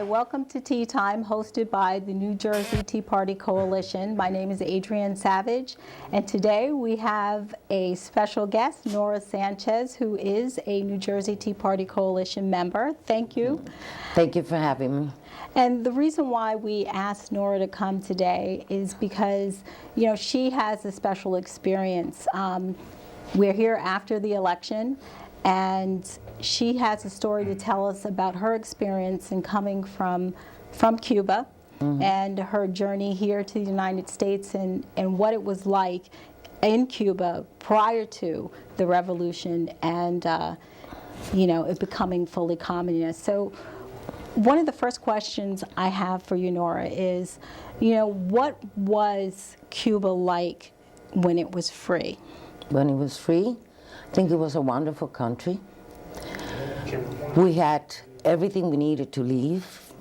welcome to Tea Time, hosted by the New Jersey Tea Party Coalition. My name is Adrienne Savage, and today we have a special guest, Nora Sanchez, who is a New Jersey Tea Party Coalition member. Thank you. Thank you for having me. And the reason why we asked Nora to come today is because, you know, she has a special experience. We're here after the election, and she has a story to tell us about her experience in coming from Cuba and her journey here to the United States and what it was like in Cuba prior to the revolution and, you know, it becoming fully communist. So one of the first questions I have for you, Nora, is, you know, what was Cuba like when it was free? When it was free, I think it was a wonderful country. We had everything we needed to live.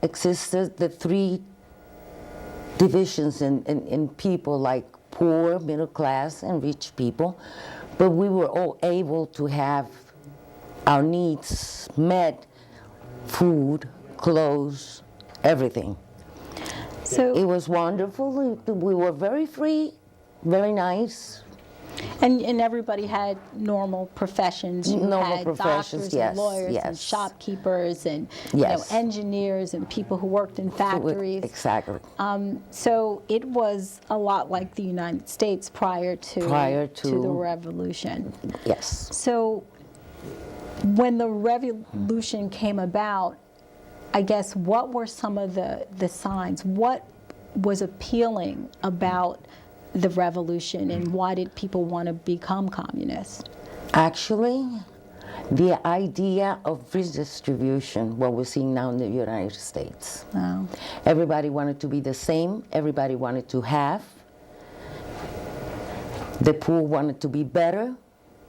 Existed the three divisions in people, like poor, middle class, and rich people, but we were all able to have our needs met: food, clothes, everything. So it was wonderful. We were very free, very nice. And everybody had normal professions. You Normal had professions, doctors yes, and lawyers yes. and shopkeepers and you know, Yes. engineers and people who worked in factories. Exactly. So it was a lot like the United States prior to the revolution. Yes. So when the revolution came about, I guess, what were some of the signs? What was appealing about the revolution, and why did people want to become communist? Actually, the idea of redistribution, what we're seeing now in the United States. Wow. Everybody wanted to be the same. Everybody wanted to have. The poor wanted to be better.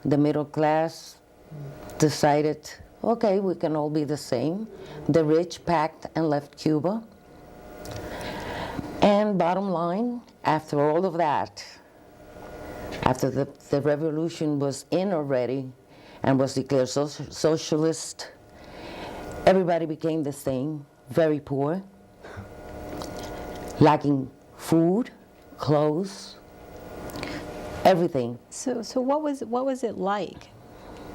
The middle class decided, okay, we can all be the same. The rich packed and left Cuba. And bottom line, after all of that, after the revolution was in already and was declared socialist, everybody became the same, very poor, lacking food, clothes, everything. So what was it like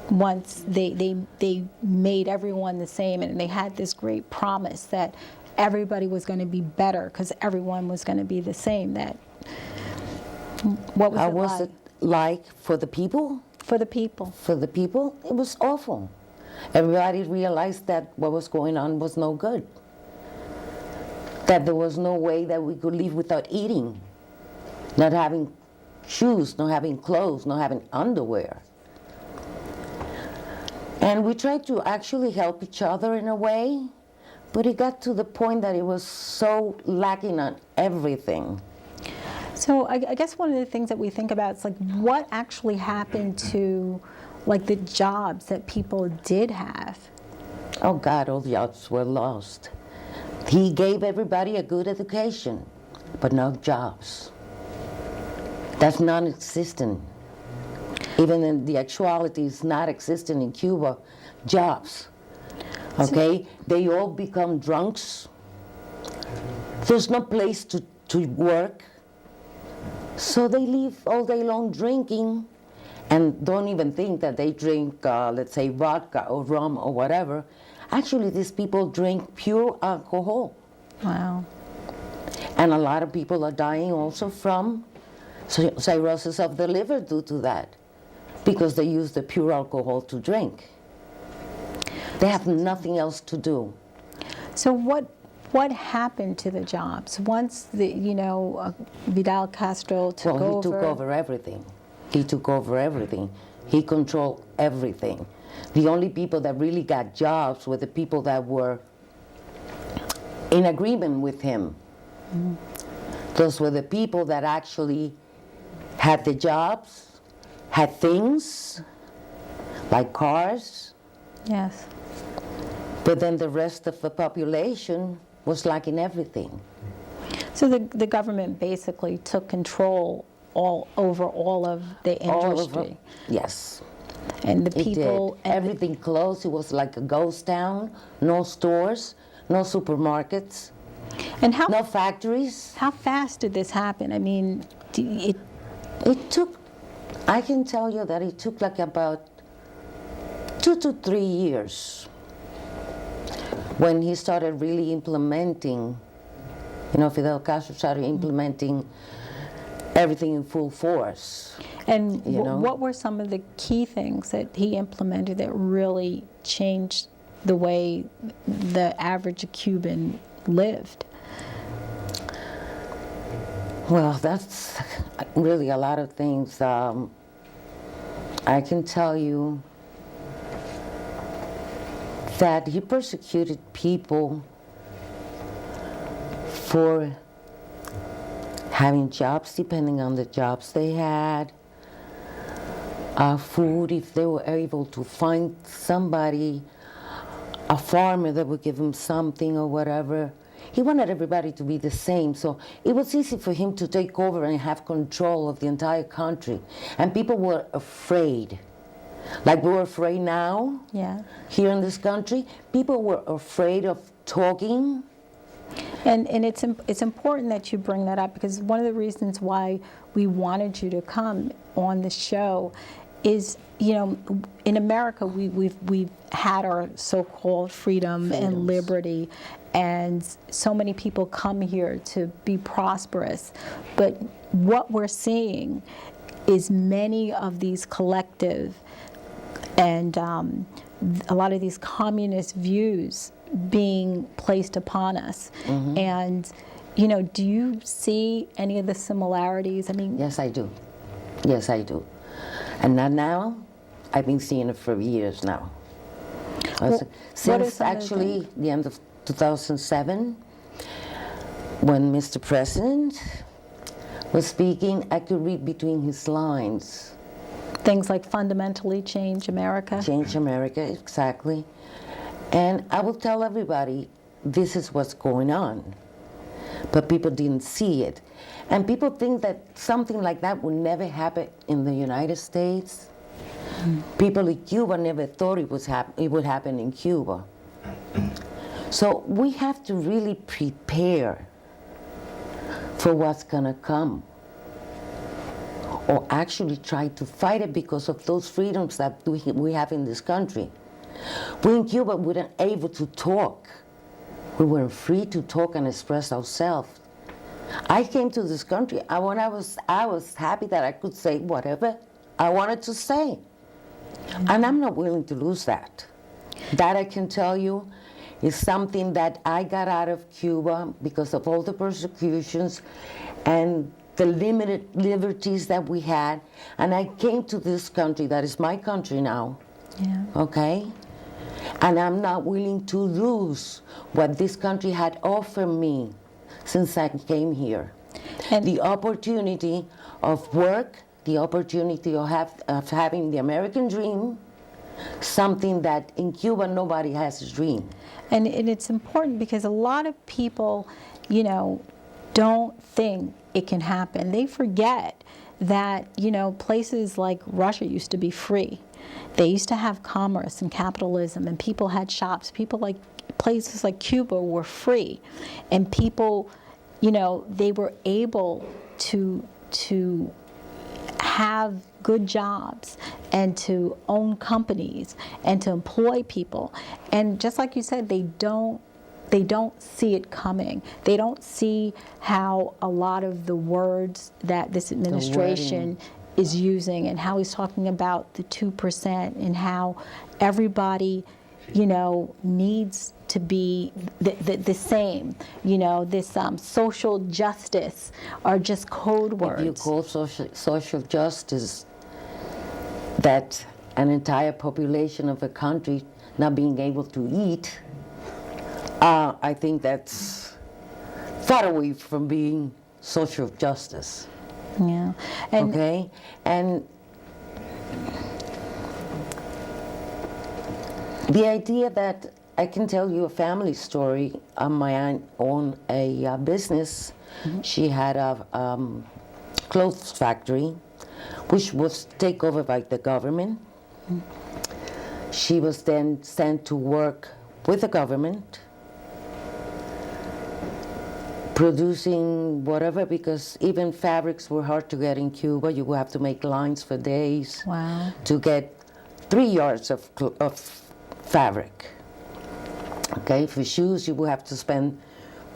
once they made everyone the same, and they had this great promise that everybody was going to be better because everyone was going to be the same? What was it like for the people? For the people. For the people, it was awful. Everybody realized that what was going on was no good. That there was no way that we could live without eating, not having shoes, not having clothes, not having underwear. And we tried to actually help each other in a way, but it got to the point that it was so lacking on everything. So I guess one of the things that we think about is like what actually happened to like the jobs that people did have. Oh God, all the jobs were lost. He gave everybody a good education, but no jobs. That's non-existent. Even in the actuality, it's not existent in Cuba, jobs. Okay, they all become drunks. There's no place to work. So they live all day long drinking and don't even think that they drink, let's say, vodka or rum or whatever. Actually, these people drink pure alcohol. Wow. And a lot of people are dying also from cirrhosis of the liver due to that, because they use the pure alcohol to drink. They have nothing else to do. So what happened to the jobs once Fidel Castro took over? Well, he took over everything. He took over everything. He controlled everything. The only people that really got jobs were the people that were in agreement with him. Those were the people that actually had the jobs, had things, like cars. Yes. But then the rest of the population was lacking everything. So the government basically took control over all of the industry. Yes. and the It people. did. Everything closed. It was like a ghost town. No stores, no supermarkets, And how no factories. how fast did this happen? I mean, It took, I can tell you that it took like about 2 to 3 years when he started really implementing, Fidel Castro started implementing everything in full force. and You know? what were some of the key things that he implemented that really changed the way the average Cuban lived? Well, that's really a lot of things. I can tell you that he persecuted people for having jobs depending on the jobs they had, food if they were able to find somebody, a farmer that would give them something or whatever. He wanted everybody to be the same, so it was easy for him to take over and have control of the entire country. And people were afraid. Like we're afraid now, Yeah. here in this country. People were afraid of talking. And it's important that you bring that up, because one of the reasons why we wanted you to come on the show is, in America we've had our so-called freedom and liberty, and so many people come here to be prosperous. But what we're seeing is many of these collective and a lot of these communist views being placed upon us. And, do you see any of the similarities? I mean, Yes, I do. Yes, I do. And not now, I've been seeing it for years now. Well, what are Since some of the actually the end of 2007, when Mr. President was speaking, I could read between his lines. things like fundamentally change America. Change America, exactly. And I will tell everybody, this is what's going on. But people didn't see it. And people think that something like that would never happen in the United States. People in Cuba never thought it would happen in Cuba. So we have to really prepare for what's gonna come, or actually try to fight it because of those freedoms that we have in this country. We in Cuba weren't able to talk. We weren't free to talk and express ourselves. I came to this country, I was happy that I could say whatever I wanted to say. And I'm not willing to lose that. That I can tell you is something that I got out of Cuba because of all the persecutions and the limited liberties that we had. And I came to this country that is my country now, Yeah. okay? And I'm not willing to lose what this country had offered me since I came here. And The opportunity of work, the opportunity of having the American dream, something that in Cuba nobody has a dream. And it's important because a lot of people, don't think it can happen. They forget that, places like Russia used to be free. They used to have commerce and capitalism, and people had shops. Places like Cuba were free, and people, they were able to have good jobs and to own companies and to employ people. And just like you said, they don't see it coming. They don't see how a lot of the words that this administration is using, and how he's talking about the 2%, and how everybody, needs to be the same. This social justice are just code words. If you call social justice that an entire population of a country not being able to eat, I think that's far away from being social justice. Yeah. And Okay? And the idea that I can tell you a family story. My aunt owned a business. She had a clothes factory, which was taken over by the government. She was then sent to work with the government, producing whatever, because even fabrics were hard to get in Cuba. You would have to make lines for days Wow. to get 3 yards of fabric. Okay, for shoes, you would have to spend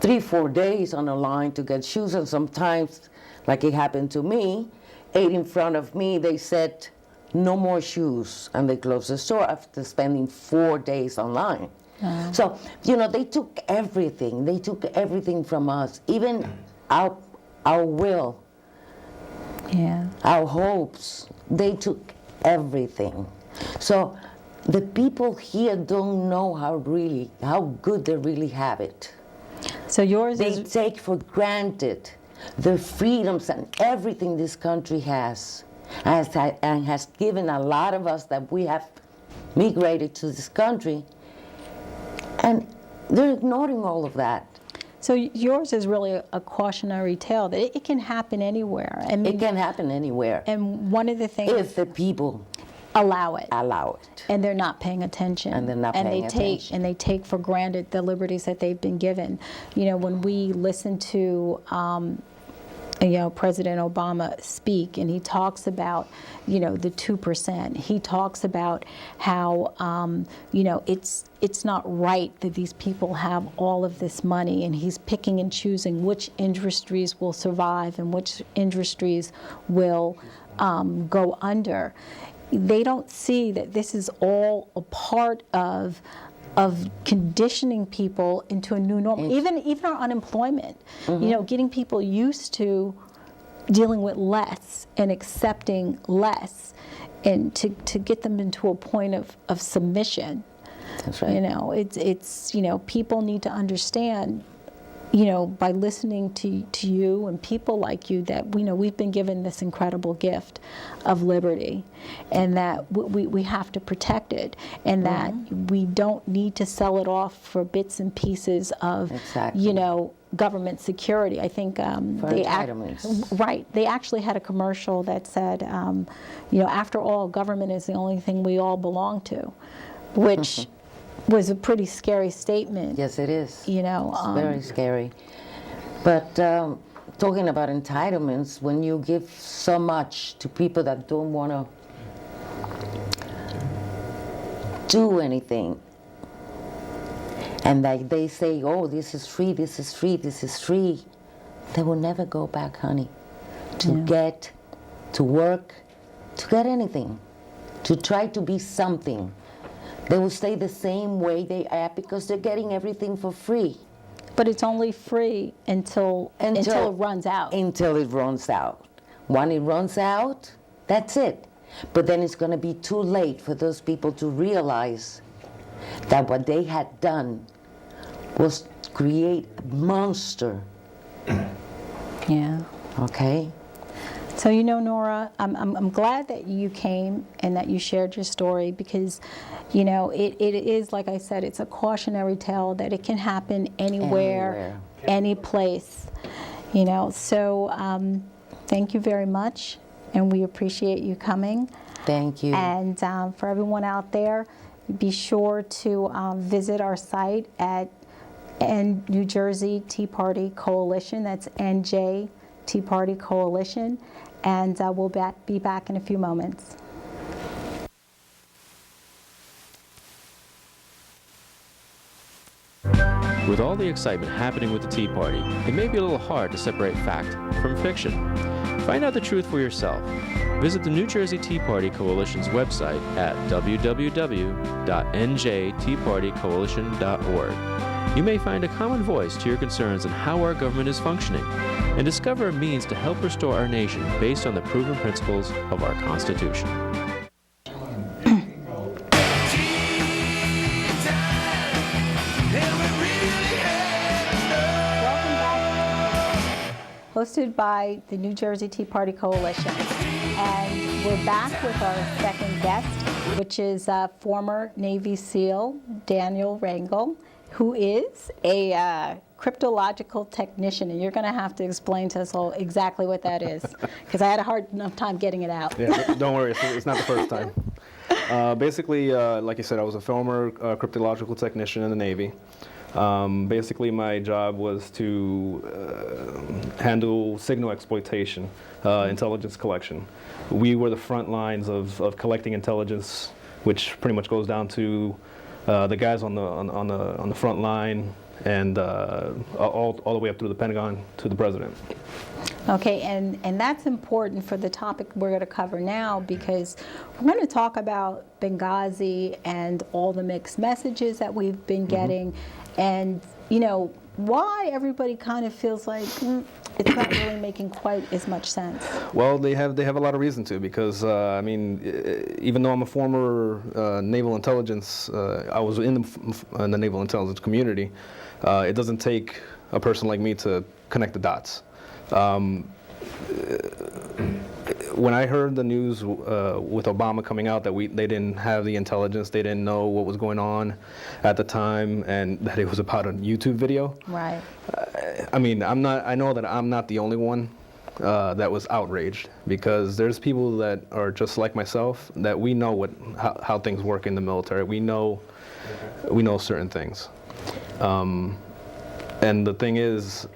3-4 days on a line to get shoes, and sometimes, like it happened to me, 8 in front of me, they said, no more shoes, and they closed the store after spending 4 days online. So, you know, they took everything. They took everything from us, even our will, Yeah. our hopes. They took everything. So the people here don't know how good they really have it. So yours They is take for granted the freedoms and everything this country has, and has given a lot of us that we have migrated to this country, and they're ignoring all of that. so yours is really a cautionary tale that it can happen anywhere. I mean, It can happen anywhere and one of the things if the people allow it. allow it. And they're not paying attention. And they're not paying attention. And they take for granted the liberties that they've been given. You know, when we listen to, President Obama speak, and he talks about, the 2%. He talks about how, it's not right that these people have all of this money, and he's picking and choosing which industries will survive and which industries will go under. They don't see that this is all a part of conditioning people into a new normal. Even our unemployment, getting people used to dealing with less and accepting less, and to get them into a point of submission. That's right. It's people need to understand, by listening to you and people like you, that we've been given this incredible gift of liberty, and that we have to protect it, and that we don't need to sell it off for bits and pieces of, Exactly. Government security. I think entitlements. Right. They actually had a commercial that said, after all, government is the only thing we all belong to, which was a pretty scary statement. Yes, it is. It's Very scary. But talking about entitlements, when you give so much to people that don't want to do anything, and like they say, oh, this is free, this is free, this is free, they will never go back, honey, to work, to get anything, to try to be something. They will stay the same way they are because they're getting everything for free. But it's only free until it runs out. Until it runs out. When it runs out, that's it. But then it's going to be too late for those people to realize that what they had done was create a monster. Yeah. Okay? So, Nora, I'm glad that you came and that you shared your story, because, it is, like I said, it's a cautionary tale that it can happen anywhere. Any place. So thank you very much, and we appreciate you coming. Thank you. And for everyone out there, be sure to visit our site at New Jersey Tea Party Coalition. That's NJ Tea Party Coalition. And we'll be back in a few moments. With all the excitement happening with the Tea Party, it may be a little hard to separate fact from fiction. Find out the truth for yourself. Visit the New Jersey Tea Party Coalition's website at www.njteapartycoalition.org. You may find a common voice to your concerns on how our government is functioning, and discover a means to help restore our nation based on the proven principles of our Constitution. Hosted by the New Jersey Tea Party Coalition. And we're back with our second guest, which is former Navy SEAL Daniel Rangel, who is a cryptological technician. And you're going to have to explain to us all exactly what that is, because I had a hard enough time getting it out. Yeah, don't worry, it's not the first time. Basically, like I said, I was a former cryptological technician in the Navy. Basically, my job was to handle signal exploitation, intelligence collection. We were the front lines of collecting intelligence, which pretty much goes down to the guys on the front line, and all the way up through the Pentagon to the president. Okay, and that's important for the topic we're going to cover now, because we're going to talk about Benghazi and all the mixed messages that we've been getting, and why everybody kind of feels like it's not really making quite as much sense. Well, they have a lot of reason to, because I mean, even though I'm a former naval intelligence, I was in the naval intelligence community. It doesn't take a person like me to connect the dots. When I heard the news with Obama coming out that they didn't have the intelligence, they didn't know what was going on at the time, and that it was about a YouTube video. Right. I mean, I know that I'm not the only one that was outraged, because there's people that are just like myself, that we know how things work in the military. We know certain things, and the thing is,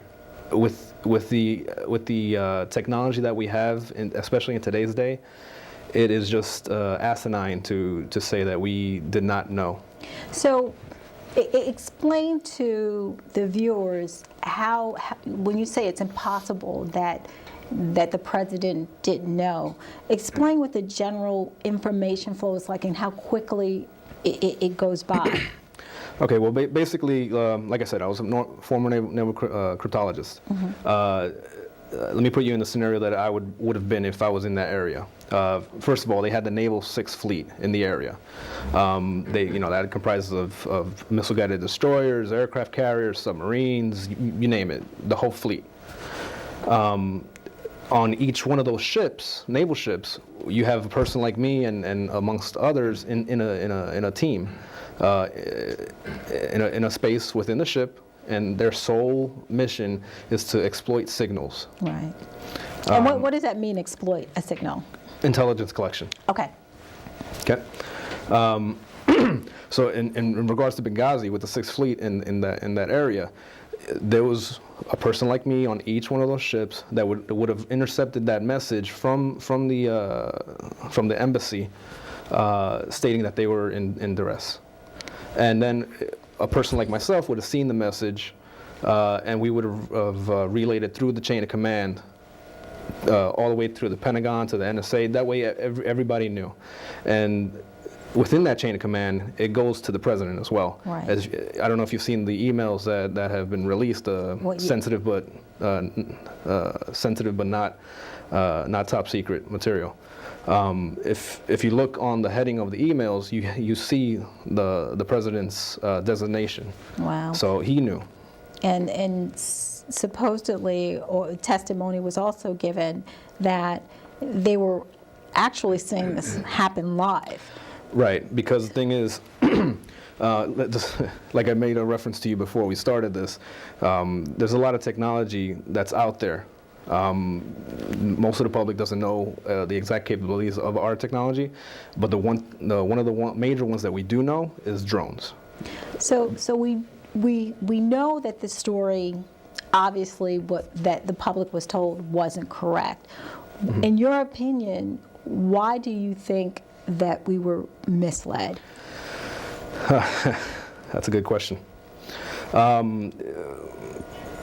with the technology that we have, especially in today's day, it is just asinine to say that we did not know. So, explain to the viewers how when you say it's impossible that the president didn't know, explain what the general information flow is like and how quickly it goes by. Okay, well, basically, like I said, I was a former naval cryptologist. Let me put you in the scenario that I would have been if I was in that area. First of all, they had the Naval Sixth Fleet in the area. That comprises of missile-guided destroyers, aircraft carriers, submarines, you name it, the whole fleet. On each one of those ships, naval ships, you have a person like me and amongst others in a team. In a space within the ship, and their sole mission is to exploit signals. Right. And what does that mean, exploit a signal? Intelligence collection. Okay. Okay. So in regards to Benghazi, with the Sixth Fleet in that area, there was a person like me on each one of those ships that would have intercepted that message from the embassy, stating that they were in duress. And then a person like myself would have seen the message, and we would have relayed it through the chain of command, all the way through the Pentagon to the NSA. That way everybody knew. And within that chain of command, it goes to the president as well. Right. I don't know if you've seen the emails that have been released, sensitive but not top secret material. If you look on the heading of the emails, you see the president's designation. Wow. So he knew. And supposedly, or testimony was also given that they were actually seeing this happen live. Right, because the thing is, like I made a reference to you before we started this, there's a lot of technology that's out there. Most of the public doesn't know the exact capabilities of our technology, but one of the major ones that we do know is drones. So we know that the story, obviously, that the public was told wasn't correct. Mm-hmm. In your opinion, why do you think that we were misled? That's a good question.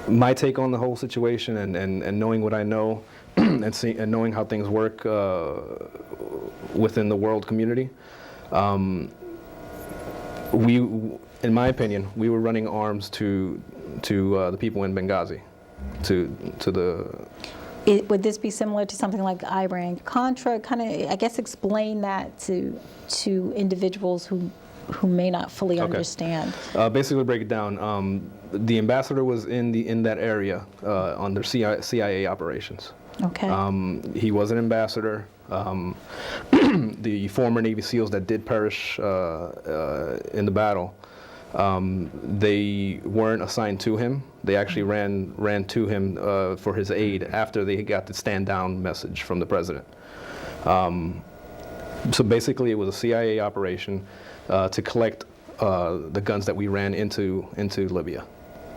My take on the whole situation, and knowing what I know, and knowing how things work within the world community, in my opinion, we were running arms to the people in Benghazi, to the. Would this be similar to something like Iran-Contra? Kind of, I guess, explain that to individuals who may not fully understand. Basically, break it down. The ambassador was in that area under CIA operations. Okay. He was an ambassador. The former Navy SEALs that did perish in the battle, they weren't assigned to him. They actually ran to him for his aid after they got the stand down message from the president. So basically, it was a CIA operation to collect the guns that we ran into Libya.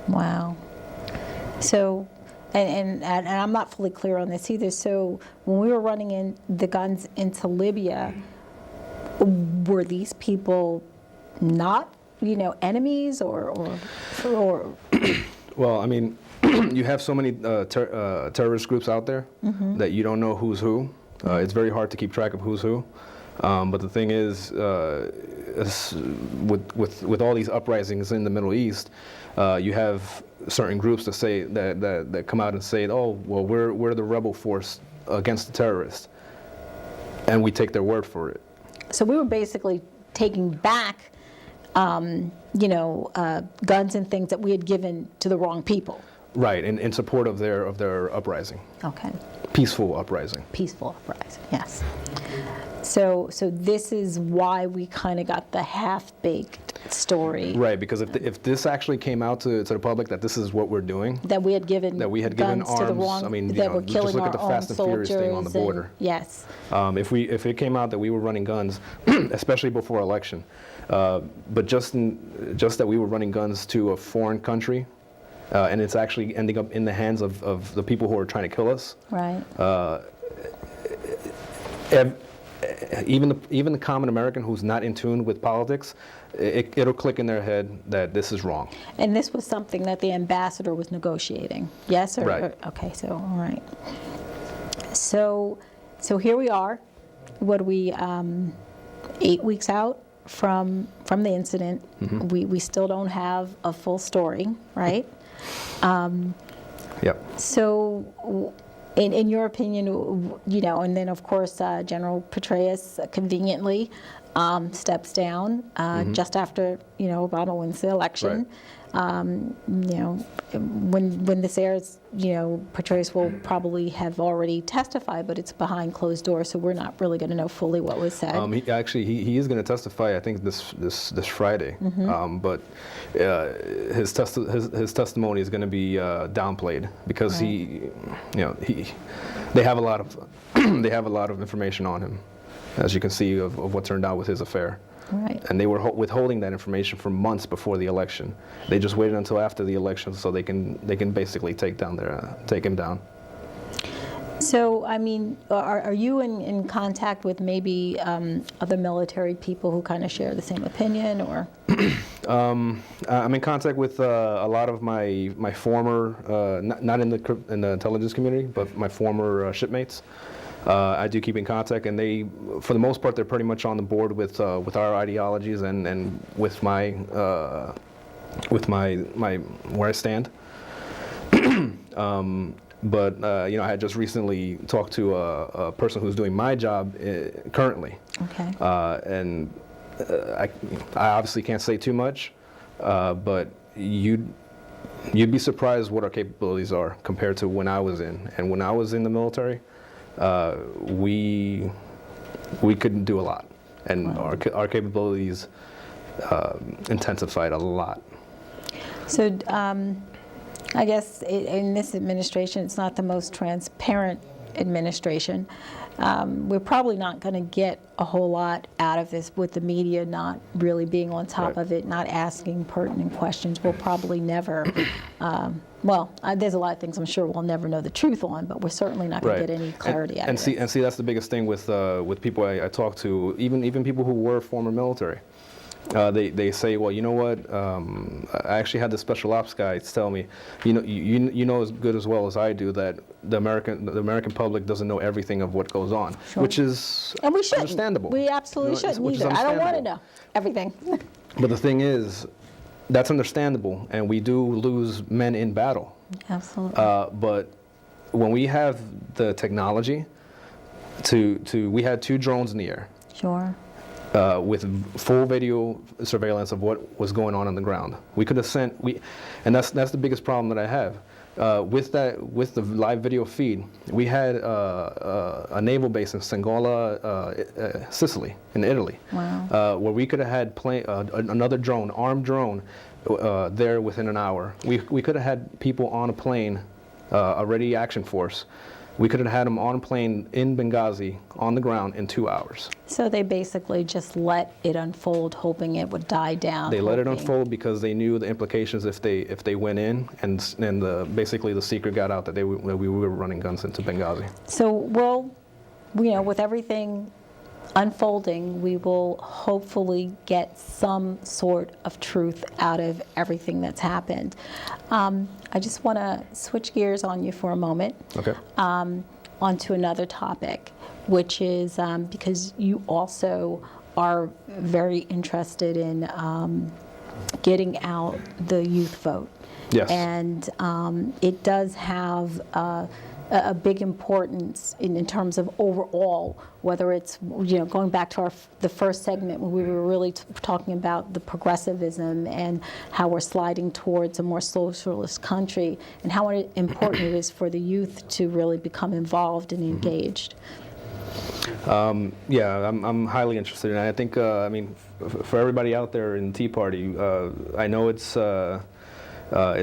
Wow. So, and I'm not fully clear on this either. So when we were running in the guns into Libya, were these people not, enemies or Well, I mean, you have so many terrorist groups out there that you don't know who's who. It's very hard to keep track of who's who. But the thing is, with all these uprisings in the Middle East, you have certain groups that say that come out and say, "Oh, well, we're the rebel force against the terrorists," and we take their word for it. So we were basically taking back, guns and things that we had given to the wrong people. Right, in support of their uprising, Okay. peaceful uprising. Peaceful uprising, yes. So this is why we kind of got the half-baked story Right, because if this actually came out to the public that this is what we're doing, that we had given that we had guns given to the arms, wrong, I mean, that were just killing look our at the own Fast and Furious thing on the soldiers border. yes. If it came out that we were running guns, especially before election, but just that we were running guns to a foreign country, and it's actually ending up in the hands of the people who are trying to kill us. Right. Even the common American who's not in tune with politics, it'll click in their head that this is wrong. And this was something that the ambassador was negotiating, yes? Right. Okay, so, all right. So here we are. What are we, 8 weeks out from the incident? We still don't have a full story, right? Yep. So, in your opinion, and then of course General Petraeus conveniently steps down just after Obama wins the election. When this airs, Petraeus will probably have already testified, but it's behind closed doors, so we're not really going to know fully what was said. He is going to testify. I think this Friday, but his testimony is going to be downplayed because Right. they have a lot of information on him, as you can see of what turned out with his affair. Right. And they were withholding that information for months before the election. They just waited until after the election so they can basically take him down. So, I mean, are you in contact with maybe other military people who kind of share the same opinion, or? I'm in contact with a lot of my former, not in the intelligence community, but my former shipmates. I do keep in contact, and they, for the most part, they're pretty much on the board with our ideologies and with my where I stand. But I had just recently talked to a person who's doing my job currently. Okay. And I obviously can't say too much, but you'd be surprised what our capabilities are compared to when I was in. And when I was in the military, we couldn't do a lot, and Wow. our capabilities intensified a lot. So I guess in this administration, it's not the most transparent administration. We're probably not going to get a whole lot out of this with the media not really being on top Right. of it, not asking pertinent questions. We'll probably never, there's a lot of things I'm sure we'll never know the truth on, but we're certainly not going to get any clarity out of it. And see, that's the biggest thing with people I talk to, even people who were former military. They say, well, you know what? I actually had the special ops guy tell me, you know as good as well as I do that the American public doesn't know everything of what goes on, Sure. which is And we shouldn't. understandable. We absolutely shouldn't which is either. I don't want to understandable. know everything. But the thing is, that's understandable, and we do lose men in battle. Absolutely. But when we have the technology we had 2 drones in the air. Sure. With full video surveillance of what was going on the ground. We could have sent, and that's the biggest problem that I have. With the live video feed, we had a naval base in Sangola, Sicily, in Italy, Wow. where we could have had another drone, armed drone, there within an hour. We could have had people on a plane, a ready action force, We could have had them on a plane in Benghazi on the ground in 2 hours. So they basically just let it unfold, hoping it would die down. They let it hoping- unfold because they knew the implications if they went in, and basically the secret got out that that we were running guns into Benghazi. So we'll, with everything unfolding, we will hopefully get some sort of truth out of everything that's happened. I just want to switch gears on you for a moment. Okay. Onto another topic, which is because you also are very interested in getting out the youth vote. Yes. And it does have a big importance in terms of overall, whether it's, going back to the first segment when we were really talking about the progressivism and how we're sliding towards a more socialist country, and how important it is for the youth to really become involved and engaged. Yeah, I'm highly interested in it. I think, for everybody out there in the Tea Party, I know it's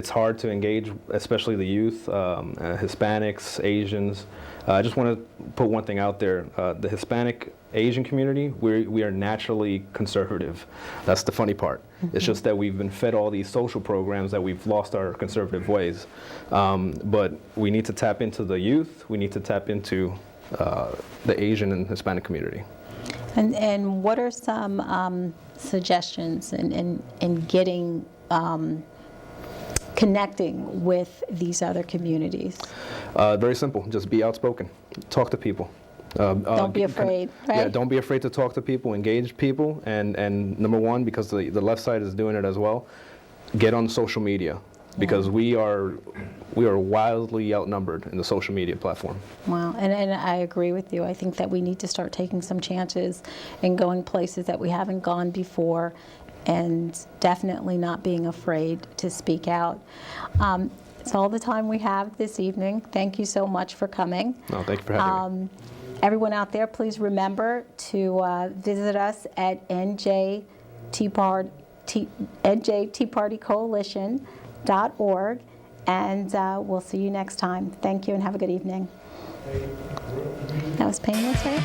hard to engage, especially the youth, Hispanics, Asians. I just want to put one thing out there. The Hispanic Asian community, we are naturally conservative. That's the funny part. It's just that we've been fed all these social programs that we've lost our conservative ways. But we need to tap into the youth. We need to tap into the Asian and Hispanic community. And what are some suggestions in getting connecting with these other communities? Very simple. Just be outspoken. Talk to people. Don't be afraid, right? Yeah, don't be afraid to talk to people, engage people, and number one, because the left side is doing it as well, get on social media, because we are wildly outnumbered in the social media platform. Wow, and I agree with you. I think that we need to start taking some chances and going places that we haven't gone before, and definitely not being afraid to speak out. It's all the time we have this evening. Thank you so much for coming. No, thank you for having me. Everyone out there, please remember to visit us at njteapartycoalition.org, and we'll see you next time. Thank you and have a good evening. That was painless, right?